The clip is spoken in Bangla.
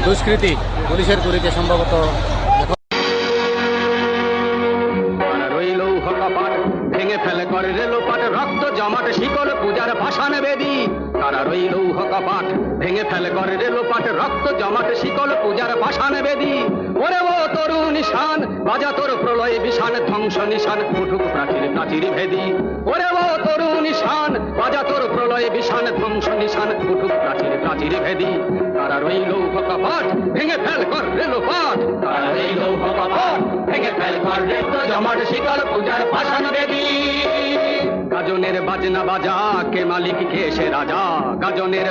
দুষ্কৃতী পুলিশের গুলিতে সম্ভবত ভেঙে ফেলে করে রেলোপাট, রক্ত জমাট শিকল পূজার ভাসান বেদি। কারা রইল কপাট ভেঙে ফেলে করে রেলোপাট, রক্ত জমাট শিকল পূজার ভাসান বেদি। ওরে ও তরু নিশান বাজা তোর প্রলয় বিশান, ধ্বংস নিশান উঠুক প্রাচীর প্রাচীর ভেদি। ওরে ও তরু নিশান বাজা তোর প্রলয় বিশান, ধ্বংস নিশান উঠুক প্রাচীর প্রাচীর ভেদি। কারা রইল কপাট ভেঙে ফেল কর রেলোপাট, কারা রইল কপাট ভেঙে ফেল কর রক্ত জমাট শিকল পূজার ভাসান বেদি। গাজনের বাজনা বাজা, কে মালিক কে সে রাজা। গাজনের